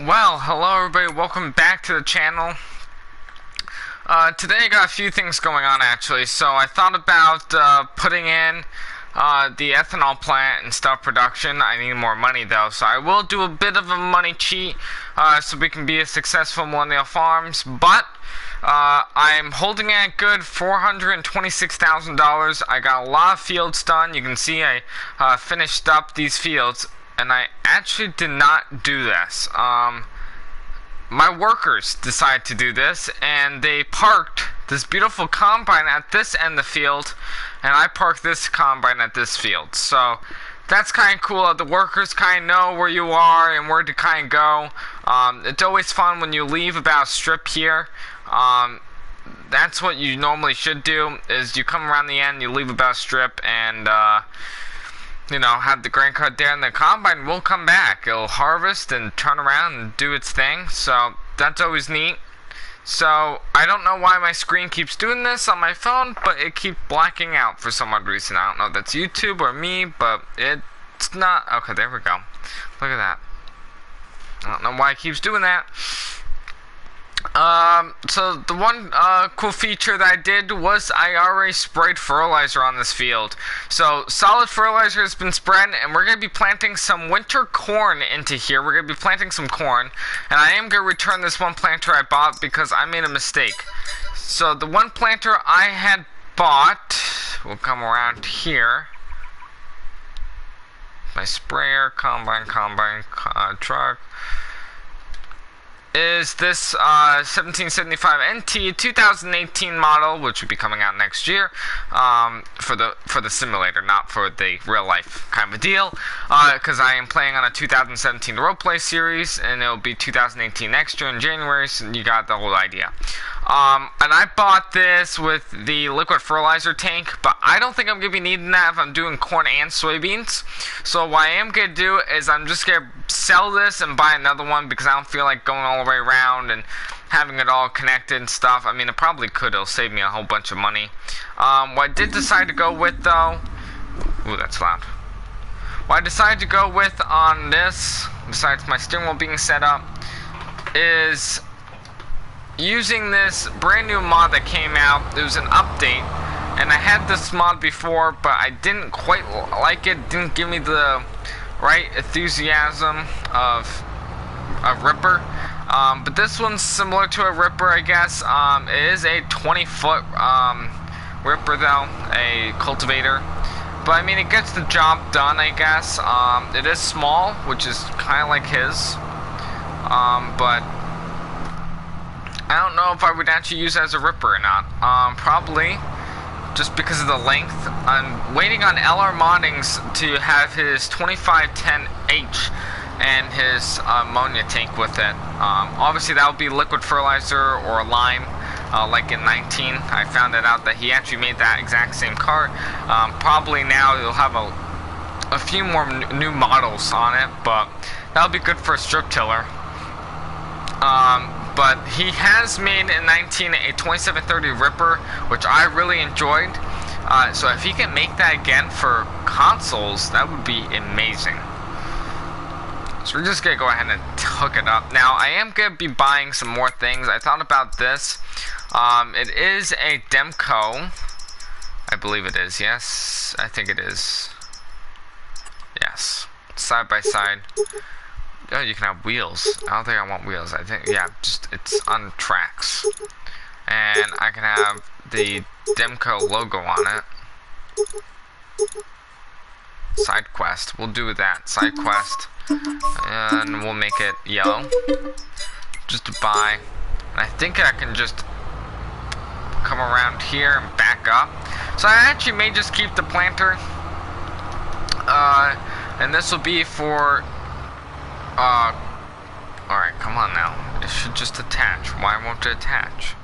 Well, hello everybody, welcome back to the channel. Today I got a few things going on actually, so I thought about putting in the ethanol plant and stuff production. I need more money though, so I will do a bit of a money cheat so we can be a successful Millennial Farms, but I'm holding it good, $426,000. I got a lot of fields done. You can see I finished up these fields. And I actually did not do this. My workers decided to do this, and they parked this beautiful combine at this end of the field, and I parked this combine at this field. So that's kind of cool. The workers kind of know where you are and where to kind of go. It's always fun when you leave about a strip here. That's what you normally should do, is you come around the end, you leave about a strip, and you know, have the grain cart there, and the combine will come back. It'll harvest and turn around and do its thing, so that's always neat. So I don't know why my screen keeps doing this on my phone, but it keeps blacking out for some odd reason. I don't know if that's YouTube or me, but it's not. Okay, there we go. Look at that. I don't know why it keeps doing that. So the one cool feature that I did was I already sprayed fertilizer on this field. So solid fertilizer has been spread, and we're going to be planting some winter corn into here. We're going to be planting some corn, and I am going to return this one planter I bought because I made a mistake. So the one planter I had bought will come around here. My sprayer, combine, truck. Is this 1775 NT 2018 model, which will be coming out next year, for the simulator, not for the real life kind of a deal, because I am playing on a 2017 roleplay series, and it'll be 2018 next year in January, so you got the whole idea. And I bought this with the liquid fertilizer tank, but I don't think I'm going to be needing that if I'm doing corn and soybeans. So what I am going to do is I'm just going to sell this and buy another one, because I don't feel like going all the way around and having it all connected and stuff. I mean, it probably could. It'll save me a whole bunch of money. What I did decide to go with, though... Ooh, that's loud. What I decided to go with on this, besides my steering wheel being set up, is using this brand new mod that came out. It was an update, and I had this mod before, but I didn't quite like it. Didn't give me the right enthusiasm of a Ripper. But this one's similar to a Ripper, I guess. It is a 20-foot Ripper, though, a cultivator. But I mean, it gets the job done, I guess. It is small, which is kind of like his. But I don't know if I would actually use it as a Ripper or not. Probably, just because of the length. I'm waiting on LR Moddings to have his 2510H and his ammonia tank with it. Obviously that would be liquid fertilizer or lime, like in 19. I found it out that he actually made that exact same cart. Probably now he'll have a few more new models on it, but that'll be good for a strip tiller. But he has made in 19 a 2730 Ripper, which I really enjoyed. So if he can make that again for consoles, that would be amazing. So we're just going to go ahead and hook it up. Now, I am going to be buying some more things. I thought about this. It is a Demco. I believe it is, yes. I think it is. Yes. Side by side. Oh, you can have wheels. I don't think I want wheels. I think, yeah, just it's on tracks. And I can have the Demco logo on it. Side quest. We'll do that. Side quest. And we'll make it yellow. Just to buy. And I think I can just come around here and back up. So I actually may just keep the planter. And this will be for... Alright, come on now. It should just attach. Why won't it attach?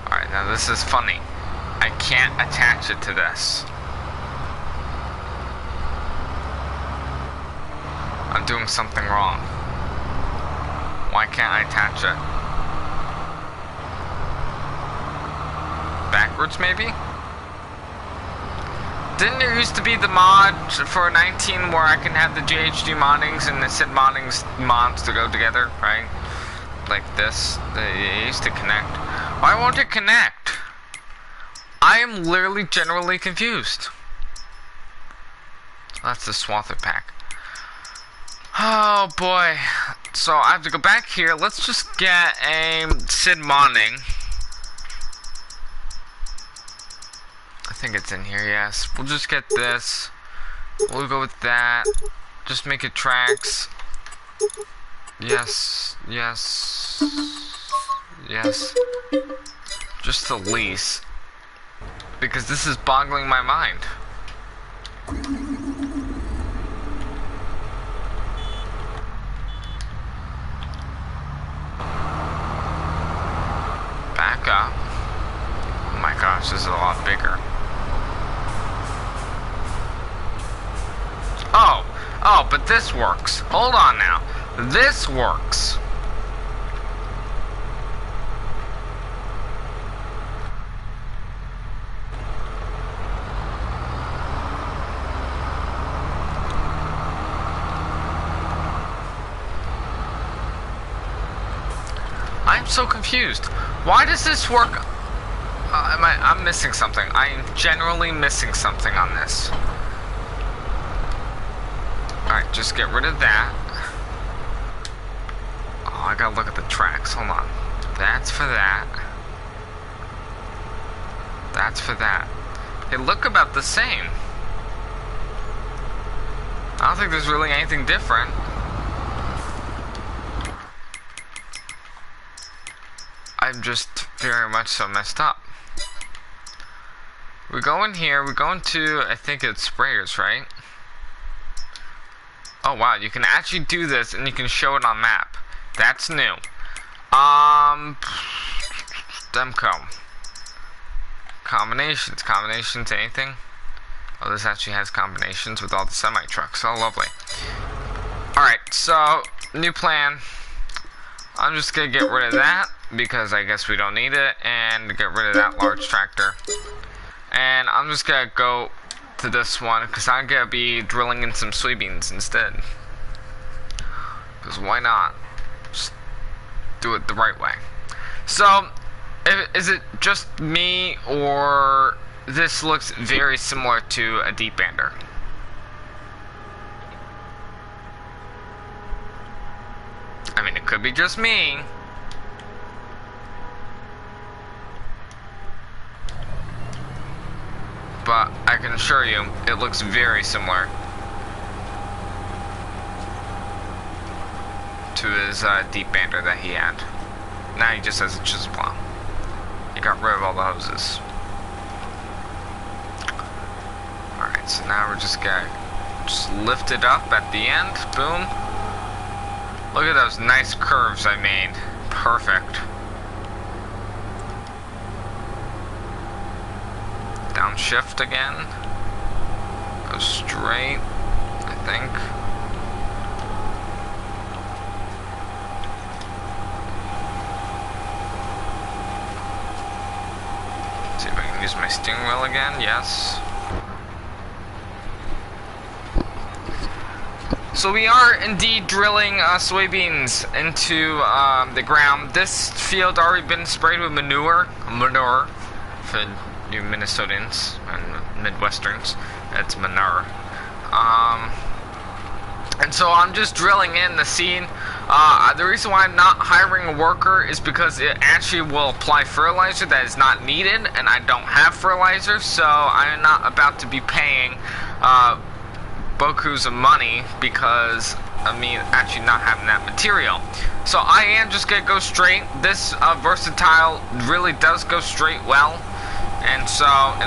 Alright, now this is funny. I can't attach it to this. I'm doing something wrong. Why can't I attach it? Backwards, maybe? Didn't there used to be the mod for 19 where I can have the GHD moddings and the SID moddings mods to go together, right? Like this. They used to connect. Why won't it connect? I am literally generally confused. That's the Swather pack. Oh boy. So I have to go back here. Let's just get a SID modding. I think it's in here, yes. We'll just get this. We'll go with that. Just make it tracks. Yes. Yes. Yes. Just the lease. Because this is boggling my mind. Back up. Oh my gosh, this is a lot bigger. Oh, but this works. Hold on now. This works. I'm so confused. Why does this work? I'm missing something. I am generally missing something on this. Alright, just get rid of that. Oh, I gotta look at the tracks. Hold on. That's for that. That's for that. They look about the same. I don't think there's really anything different. I'm just very much so messed up. We go in here, we go into, I think it's sprayers, right? Oh wow, you can actually do this and you can show it on map. That's new. Demco. Combinations, anything? Oh, this actually has combinations with all the semi-trucks. Oh, lovely. Alright, so, new plan. I'm just gonna get rid of that, because I guess we don't need it, and get rid of that large tractor. And I'm just gonna go to this one, because I'm gonna be drilling in some soybeans instead. Because why not? Just do it the right way. So, is it just me, or this looks very similar to a deep bander? I mean, it could be just me. But I can assure you, it looks very similar to his deep bander that he had. Now he just has a chisel plow. He got rid of all the hoses. Alright, so now we're just gonna lift it up at the end. Boom. Look at those nice curves I made. Perfect. Downshift again. Go straight, I think. See if I can use my steering wheel again. Yes. So we are indeed drilling soybeans into the ground. This field already been sprayed with manure for you Minnesotans and Midwesterns. It's manure. And so I'm just drilling in the seed. The reason why I'm not hiring a worker is because it actually will apply fertilizer that is not needed, and I don't have fertilizer, so I'm not about to be paying bokus of money because of me actually not having that material. So I am just gonna go straight. This versatile really does go straight well, and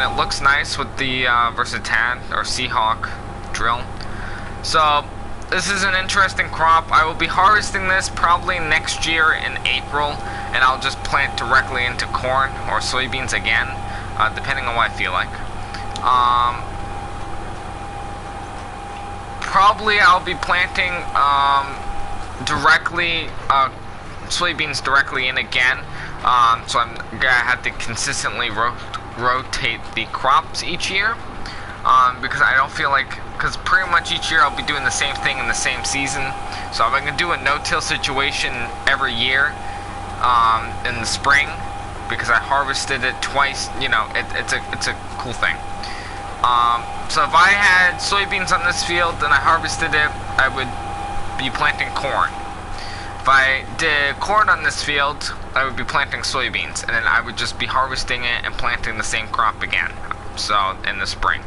it looks nice with the Versatad or Seahawk drill. So this is an interesting crop. I will be harvesting this probably next year in April, and I'll just plant directly into corn or soybeans again, depending on what I feel like. Probably I'll be planting directly soybeans directly in again, so I'm gonna have to consistently rotate the crops each year. because I don't feel like, because pretty much each year I'll be doing the same thing in the same season. So if I can do a no-till situation every year in the spring, because I harvested it twice, you know, it's a cool thing. So if I had soybeans on this field and I harvested it, I would be planting corn. If I did corn on this field, I would be planting soybeans, and then I would just be harvesting it and planting the same crop again, so in the spring.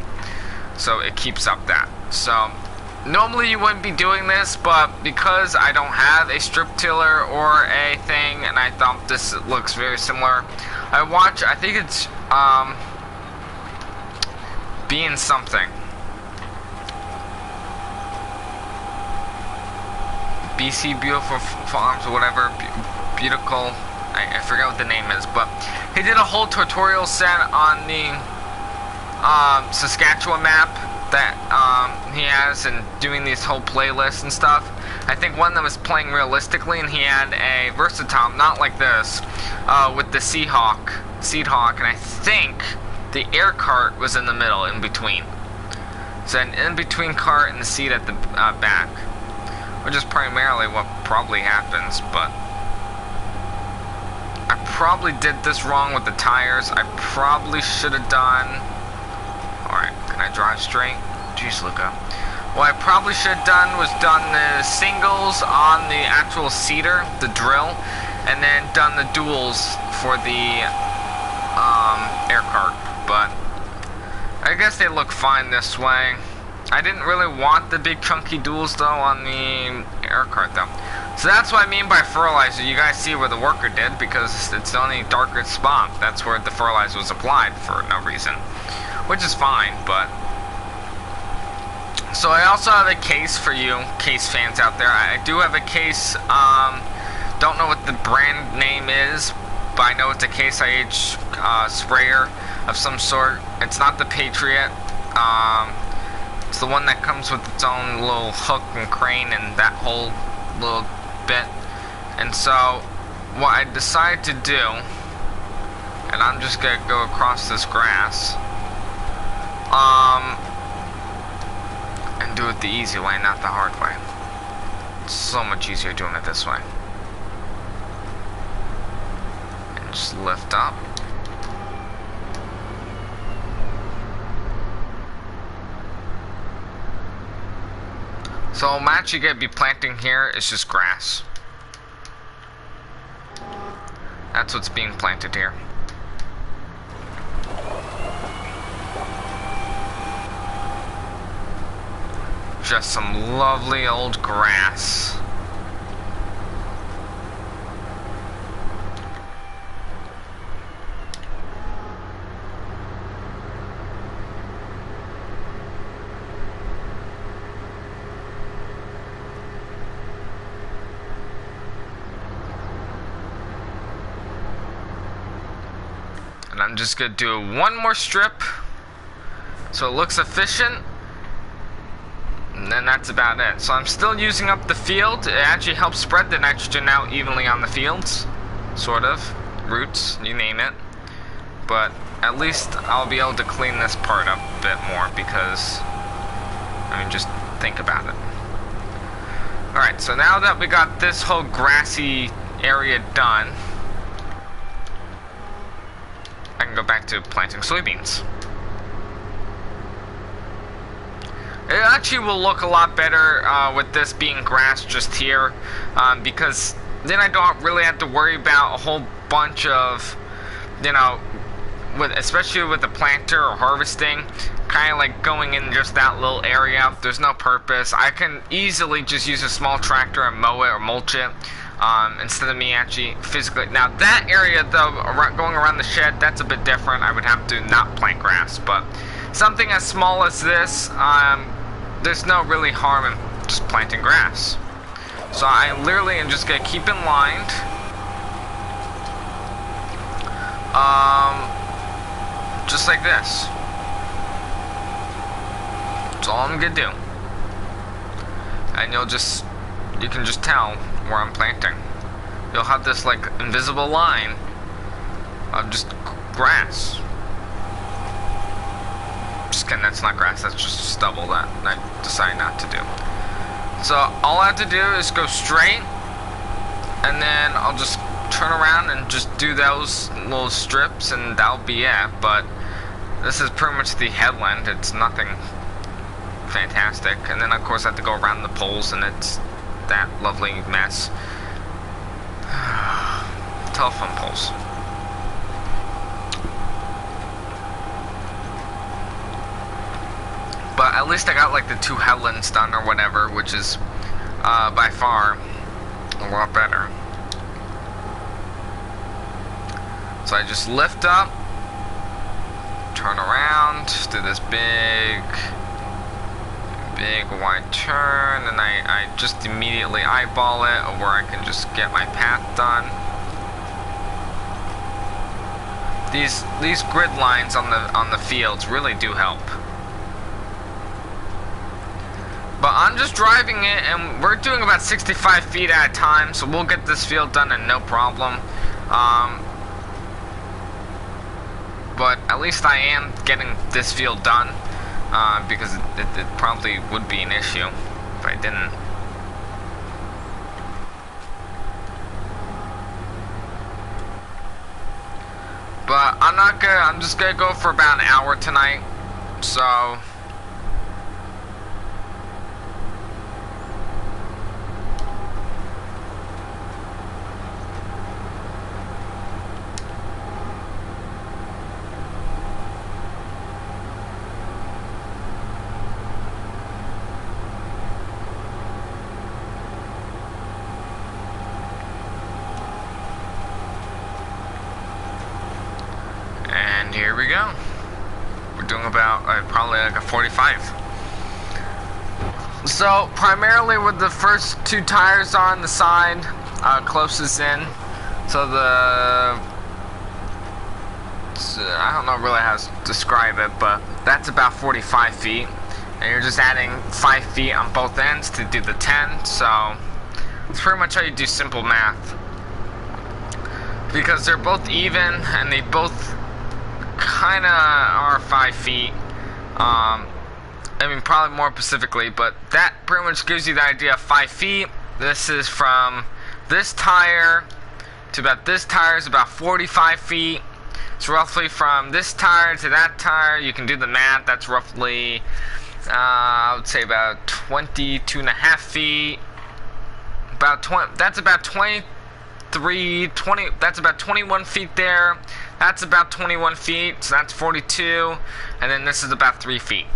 So it keeps up that. So normally you wouldn't be doing this, but because I don't have a strip tiller or a thing, and I thought this looks very similar, I think it's being something. BC Beautiful Farms or whatever, beautiful, I forget what the name is, but he did a whole tutorial set on the Saskatchewan map that he has, and doing these whole playlists and stuff. I think one of them was playing realistically, and he had a versatile, not like this, with the Seed Hawk, and I think the air cart was in the middle, in between. So an in-between cart and the seed at the back. Which is primarily what probably happens, but I probably did this wrong with the tires. I probably should have done... Alright, can I drive straight? Jeez, Luca. What I probably should have done was done the singles on the actual seeder, the drill, and then done the duals for the air cart, but I guess they look fine this way. I didn't really want the big chunky duals though on the air cart though. So that's what I mean by fertilizer. You guys see where the worker did, because it's the only darker spot. That's where the fertilizer was applied for no reason. Which is fine, but... So I also have a case for you, case fans out there. I do have a case, don't know what the brand name is, but I know it's a Case IH sprayer of some sort. It's not the Patriot. It's the one that comes with its own little hook and crane and that whole little bit. And so, what I decided to do, and I'm just gonna go across this grass, and do it the easy way, not the hard way. It's so much easier doing it this way. And just lift up. So I'm actually going to be planting here, it's just grass. That's what's being planted here. Just some lovely old grass. And I'm just going to do one more strip so it looks efficient, and then that's about it. So I'm still using up the field. It actually helps spread the nitrogen out evenly on the fields, sort of, roots, you name it. But at least I'll be able to clean this part up a bit more, because, I mean, just think about it. Alright, so now that we got this whole grassy area done, I can go back to planting soybeans. It actually will look a lot better with this being grass just here, because then I don't really have to worry about a whole bunch of, you know, especially with the planter or harvesting, kind of like going in just that little area. There's no purpose. I can easily just use a small tractor and mow it or mulch it. Instead of me actually physically. Now that area though, going around the shed, that's a bit different. I would have to not plant grass, but something as small as this, there's no really harm in just planting grass. So I literally am just gonna keep in line, just like this. That's all I'm gonna do. And you can just tell where I'm planting. You'll have this like invisible line of just grass. Just kidding, that's not grass, that's just stubble that I decided not to do. So all I have to do is go straight, and then I'll just turn around and just do those little strips, and that'll be it. But this is pretty much the headland, it's nothing fantastic. And then of course I have to go around the poles, and it's that lovely mess. Telephone poles. But at least I got like the 2 headlands done or whatever, which is by far a lot better. So I just lift up, turn around, do this big wide turn, and I just immediately eyeball it, or where I can just get my path done. These grid lines on the fields really do help. But I'm just driving it, and we're doing about 65 feet at a time, so we'll get this field done and no problem. But at least I am getting this field done, because it probably would be an issue if I didn't. But I'm just gonna go for about an hour tonight, so. Here we go. We're doing about probably like a 45. So primarily with the first 2 tires on the side, closest in. So I don't know really how to describe it, but that's about 45 feet. And you're just adding 5 feet on both ends to do the 10. So it's pretty much how you do simple math. Because they're both even, and they both kind of are 5 feet. I mean, probably more specifically, but that pretty much gives you the idea of 5 feet. This is from this tire to about this tire is about 45 feet. So roughly from this tire to that tire, you can do the math. That's roughly, I would say about 22 and a half feet. That's about 20, that's about 21 feet there. That's about 21 feet, so that's 42, and then this is about 3 feet.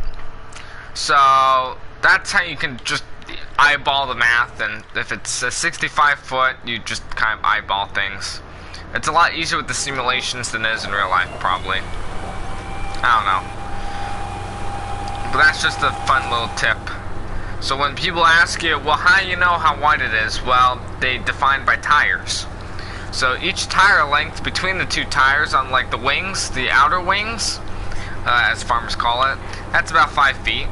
So that's how you can just eyeball the math, and if it's a 65 foot, you just kind of eyeball things. It's a lot easier with the simulations than it is in real life, probably. I don't know. But that's just a fun little tip. So when people ask you, well, how do you know how wide it is? Well, they define by tires. So each tire length between the 2 tires on like the wings, the outer wings, as farmers call it, that's about 5 feet.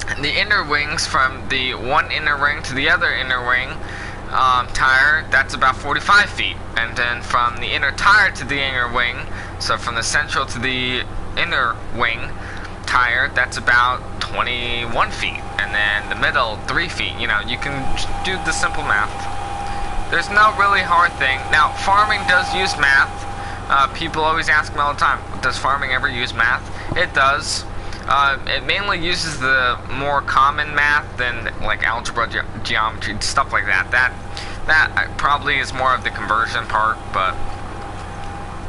And the inner wings, from the one inner ring to the other inner ring tire, that's about 45 feet. And then from the inner tire to the inner wing, so from the central to the inner wing tire, that's about 21 feet. And then the middle, 3 feet. You know, you can do the simple math. There's no really hard thing. Now, farming does use math. People always ask me all the time, does farming ever use math? It does. It mainly uses the more common math than like algebra, geometry, stuff like that. That probably is more of the conversion part, but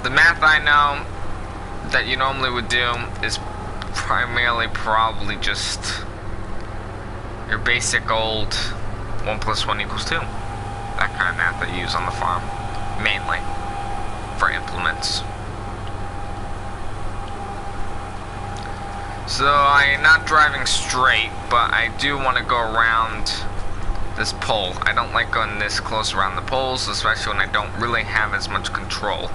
the math I know that you normally would do is primarily probably just your basic old 1 + 1 = 2. That kind of math that you use on the farm, mainly for implements. So I'm not driving straight, but I do want to go around this pole. I don't like going this close around the poles, especially when I don't really have as much control.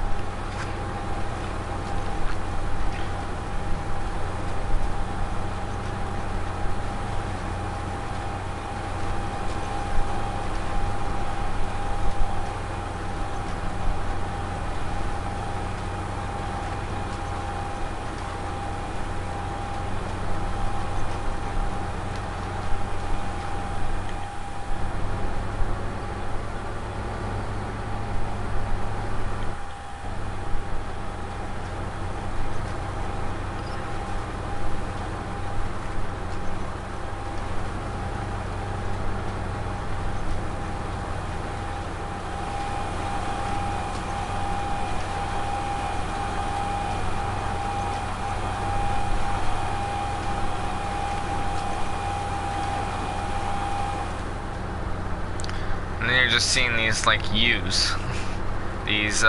And then you're just seeing these like U's. These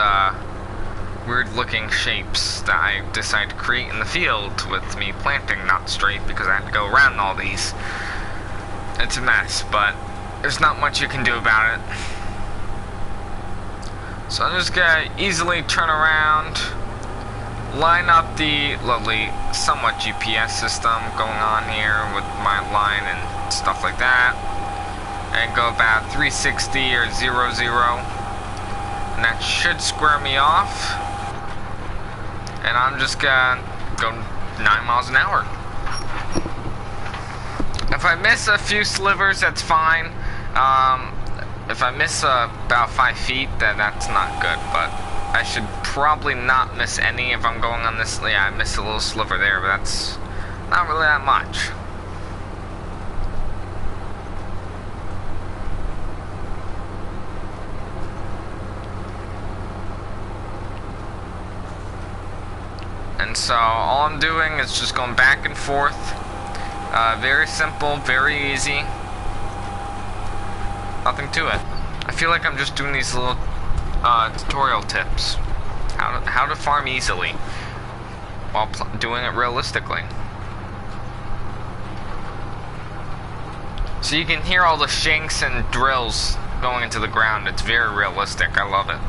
weird looking shapes that I decided to create in the field with me planting not straight because I had to go around all these. It's a mess, but there's not much you can do about it. So I'm just gonna easily turn around, line up the lovely somewhat GPS system going on here with my line and stuff like that, and go about 360 or 00, and that should square me off. And I'm just gonna go 9 miles an hour. If I miss a few slivers, that's fine. If I miss about 5 feet, then that's not good, but I should probably not miss any if I'm going on this. Yeah, I missed a little sliver there, but that's not really that much. And so all I'm doing is just going back and forth. Very simple, very easy. Nothing to it. I feel like I'm just doing these little tutorial tips. How to farm easily while doing it realistically. So you can hear all the shanks and drills going into the ground. It's very realistic. I love it.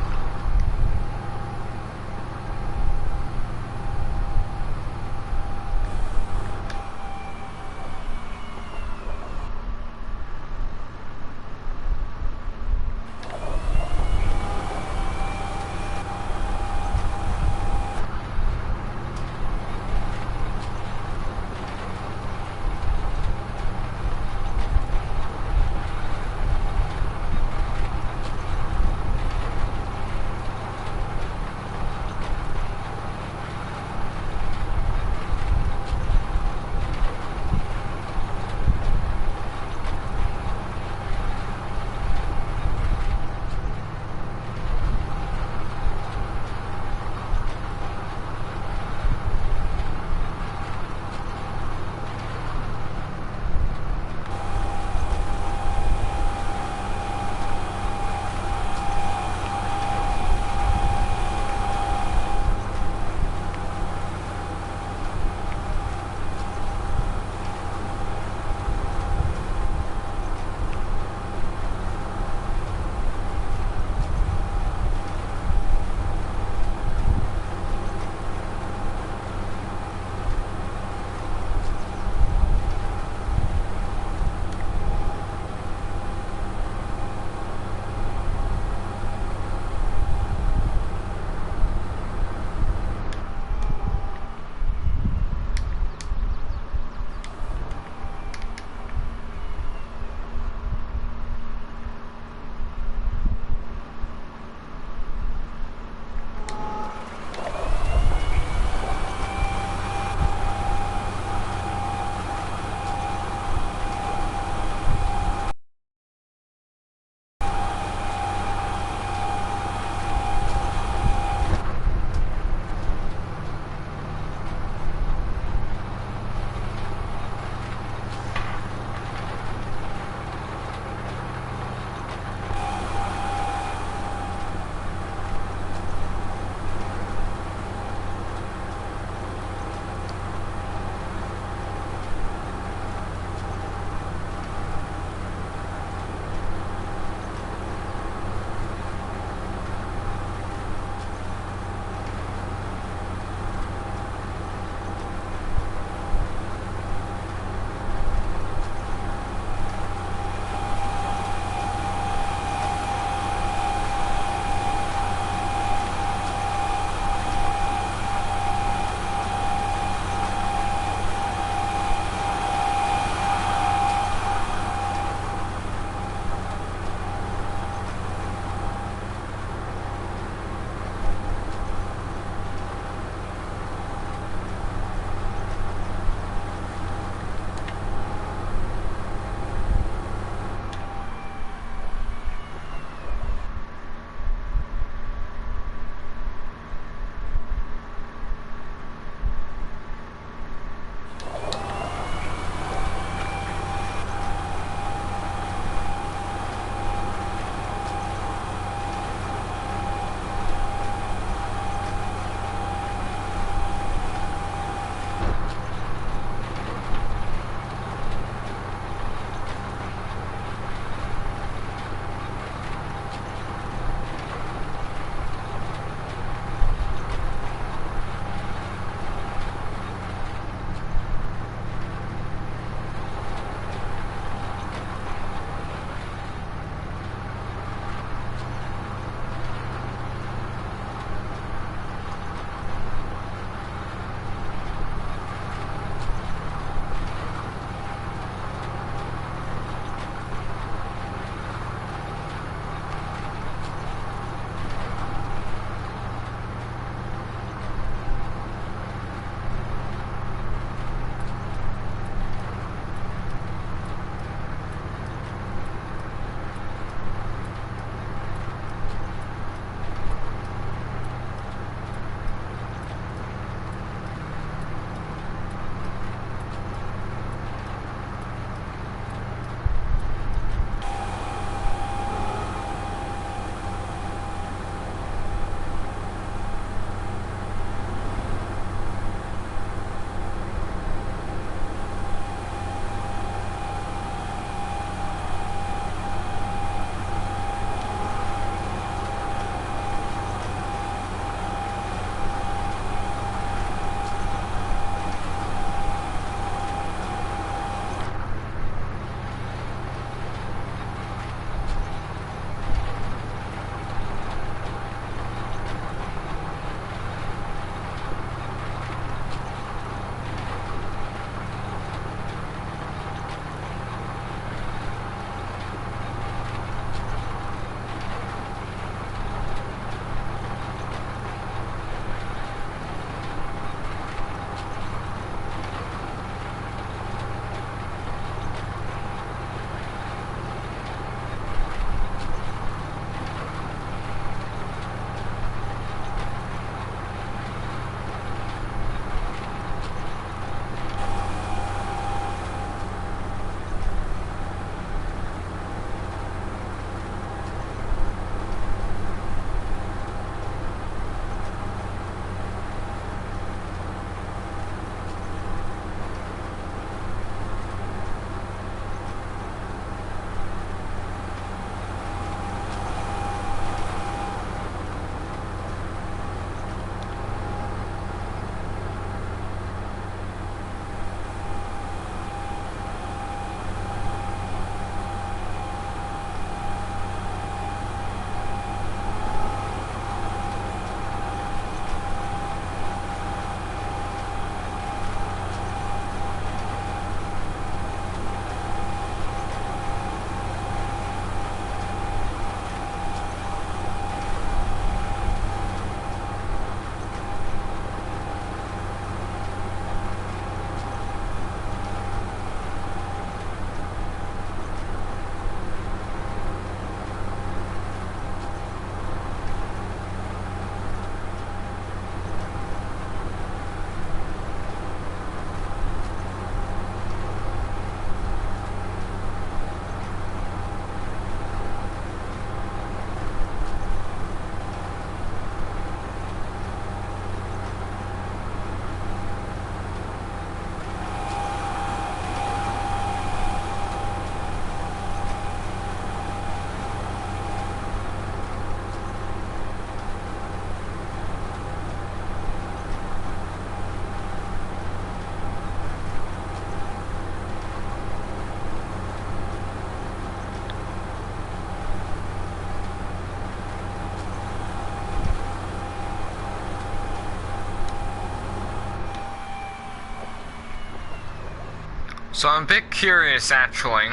So I'm a bit curious, actually.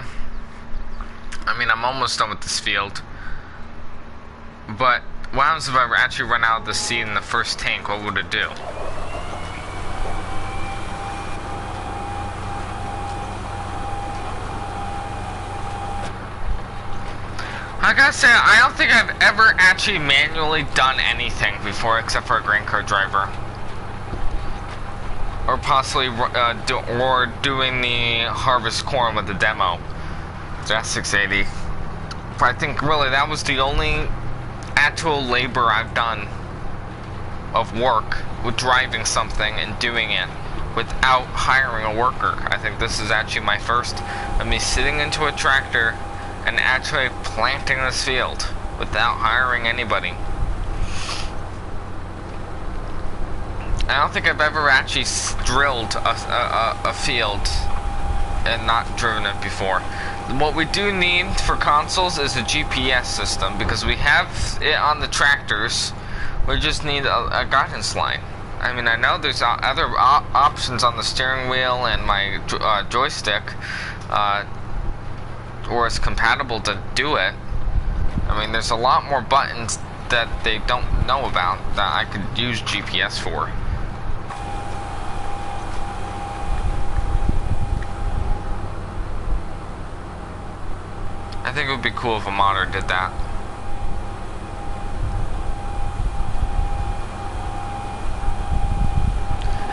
I mean, I'm almost done with this field. But what happens if I actually run out of the seed in the first tank? What would it do? I gotta say, I don't think I've ever actually manually done anything before except for a grain cart driver. Or possibly doing the harvest corn with the demo. That's 680. But I think really that was the only actual labor I've done of work with driving something and doing it without hiring a worker. I think this is actually my first of me sitting into a tractor and actually planting this field without hiring anybody. I don't think I've ever actually drilled a field and not driven it before. What we do need for consoles is a GPS system because we have it on the tractors. We just need a guidance line. I mean, I know there's other options on the steering wheel and my joystick where it's compatible to do it. I mean, there's a lot more buttons that they don't know about that I could use GPS for. I think it would be cool if a modder did that.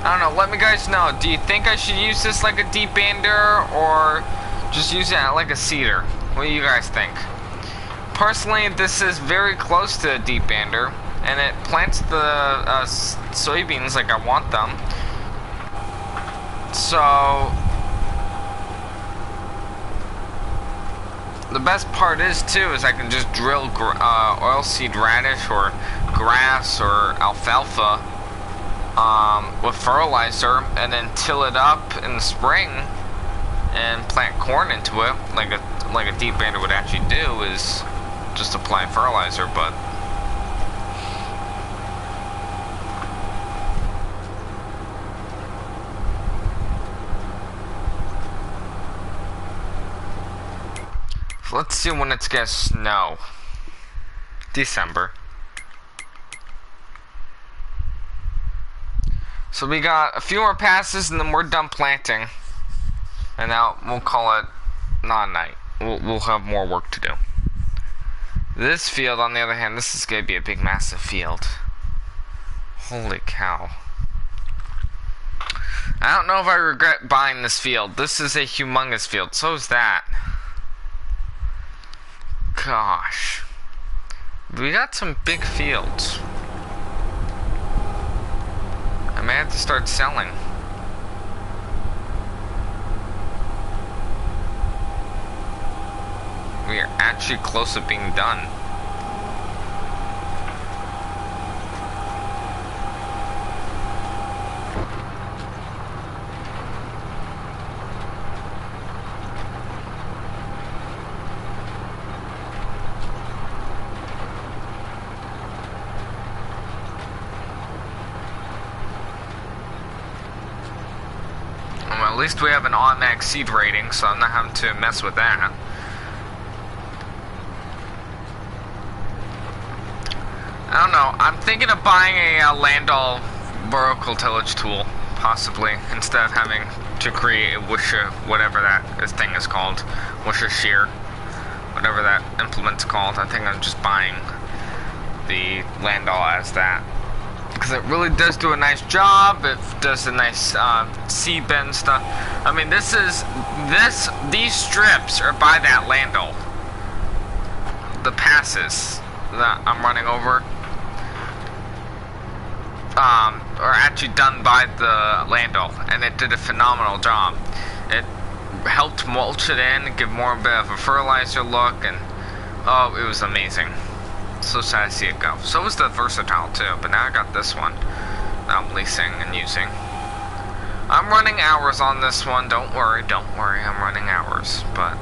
I don't know, let me guys know, do you think I should use this like a deep bander or just use it like a seeder? What do you guys think? Personally, this is very close to a deep bander and it plants the soybeans like I want them. So the best part is too is I can just drill oilseed radish or grass or alfalfa with fertilizer and then till it up in the spring and plant corn into it like a deep bander would actually do is just apply fertilizer. But let's see when it's gonna snow. December. So we got a few more passes and then we're done planting. And now we'll call it not a night. We'll have more work to do. This field, on the other hand, this is gonna be a big, massive field. Holy cow. I don't know if I regret buying this field. This is a humongous field. So is that. Gosh. We got some big fields. I may have to start selling. We are actually close to being done. At least we have an automatic seed rating, so I'm not having to mess with that. I don't know. I'm thinking of buying a Landau vertical tillage tool, possibly, instead of having to create a Wisha, whatever that thing is called, Wisha shear, whatever that implement's called. I think I'm just buying the Landau as that. Because it really does do a nice job. It does a nice seed bend stuff. I mean, these strips are by that Landau. The passes that I'm running over are actually done by the Landau, and it did a phenomenal job. It helped mulch it in, give more a bit of a fertilizer look, and oh, it was amazing. So sad to see it go. So was the Versatile too, but now I got this one that I'm leasing and using. I'm running hours on this one. Don't worry, I'm running hours, but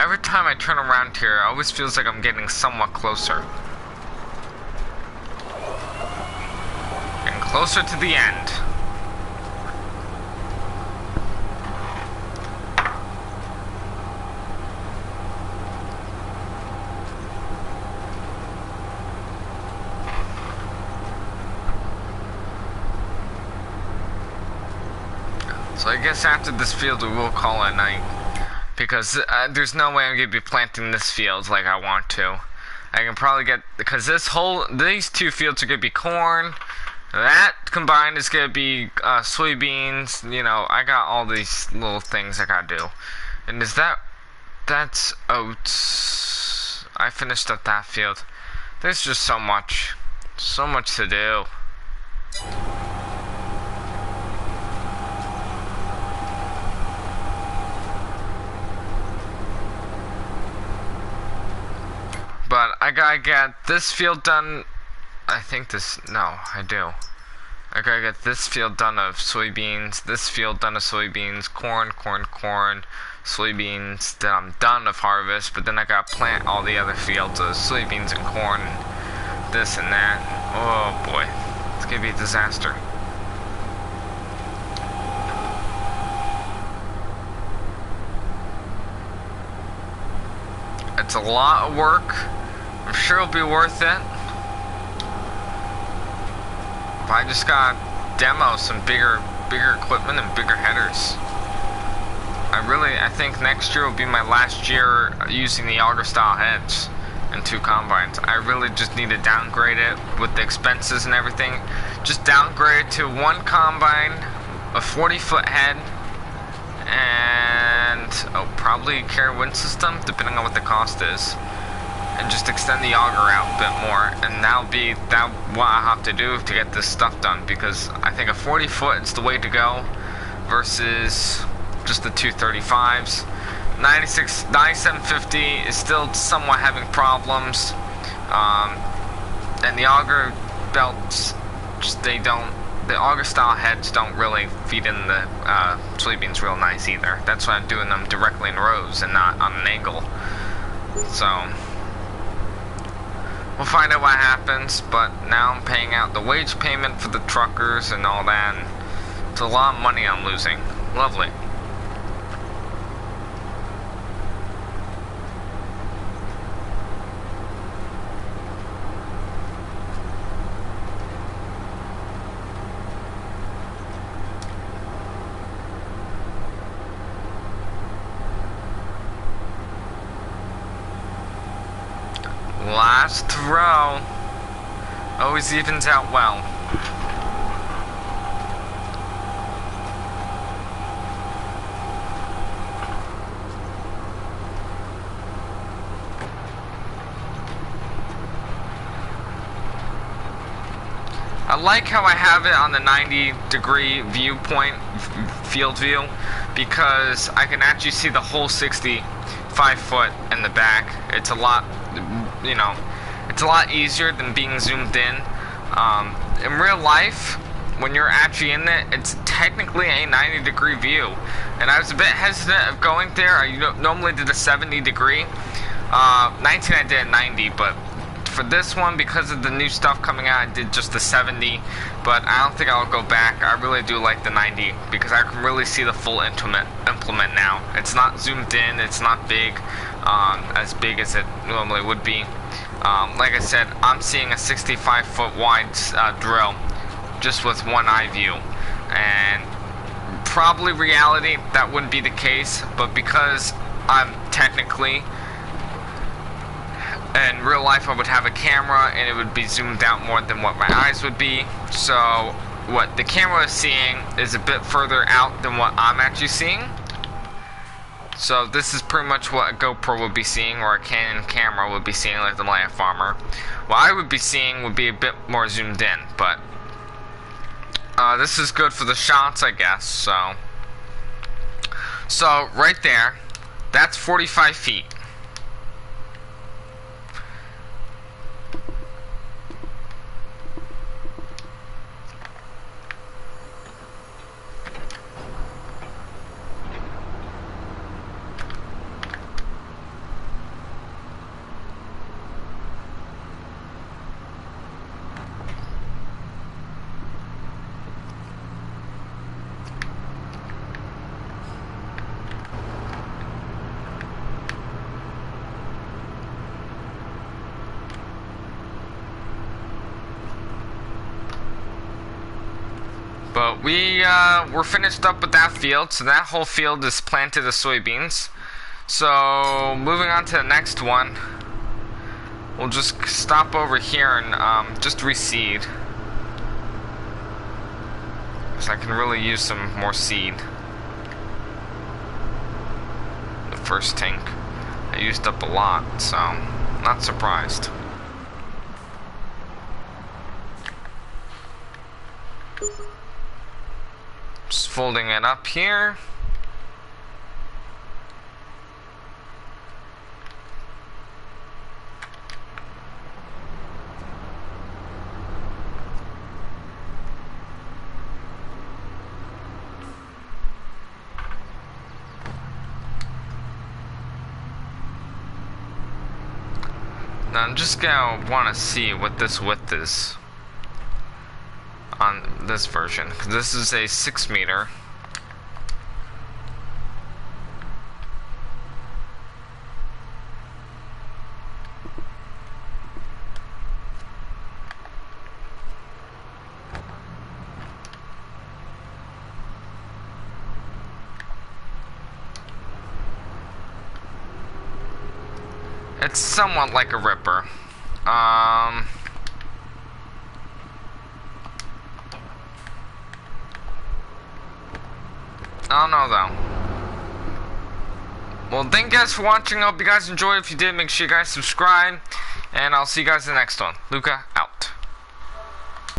every time I turn around here, it always feels like I'm getting somewhat closer. Getting closer to the end. So I guess after this field we will call it night, because there's no way I'm going to be planting this field like I want to. I can probably get, because these two fields are going to be corn, that combined is going to be soybeans, you know, I got all these little things I got to do. And that's oats. I finished up that field. There's just so much to do. But I gotta get this field done. I think I do. I gotta get this field done of soybeans, this field done of soybeans, corn, soybeans, then I'm done of harvest, but then I gotta plant all the other fields of soybeans and corn, and this and that. Oh boy, it's gonna be a disaster. It's a lot of work. I'm sure it'll be worth it. But I just gotta demo some bigger equipment and bigger headers. I think next year will be my last year using the auger style heads and 2 combines. I really just need to downgrade it with the expenses and everything. Just downgrade it to 1 combine, a 40-foot head, and probably carry wind system, depending on what the cost is, and just extend the auger out a bit more. And that'll be what I have to do to get this stuff done, because I think a 40-foot is the way to go versus just the 235s. 9750 is still somewhat having problems, and the auger belts, the auger style heads don't really feed in the soybeans real nice either. That's why I'm doing them directly in rows and not on an angle. So we'll find out what happens, but now I'm paying out the wage payment for the truckers and all that, and it's a lot of money I'm losing. Lovely. Last row always evens out well. I like how I have it on the 90-degree viewpoint, field view, because I can actually see the whole 65-foot in the back. It's a lot, you know, it's a lot easier than being zoomed in. In real life, when you're actually in it, it's technically a 90-degree view. And I was a bit hesitant of going there. I normally did a 70-degree. 19 I did at 90, but for this one, because of the new stuff coming out, I did just the 70. But I don't think I'll go back. I really do like the 90 because I can really see the full implement now. It's not zoomed in. It's not big, as big as it normally would be. Like I said, I'm seeing a 65-foot wide drill just with one eye view, and probably reality that wouldn't be the case, but because I'm technically in real life I would have a camera and it would be zoomed out more than what my eyes would be, so what the camera is seeing is a bit further out than what I'm actually seeing. So this is pretty much what a GoPro would be seeing, or a Canon camera would be seeing, like the Millennial Farmer. What I would be seeing would be a bit more zoomed in, but this is good for the shots, I guess. So right there, that's 45 feet. But we're finished up with that field, so that whole field is planted of soybeans. So moving on to the next one, we'll just stop over here and just reseed. Because I can really use some more seed. The first tank I used up a lot, so not surprised. Just folding it up here. Now I'm just gonna want to see what this width is on this version, because this is a 6 meter. It's somewhat like a ripper. I don't know though. Well, thank you guys for watching. I hope you guys enjoyed. If you did, make sure you guys subscribe. And I'll see you guys in the next one. Luca, out.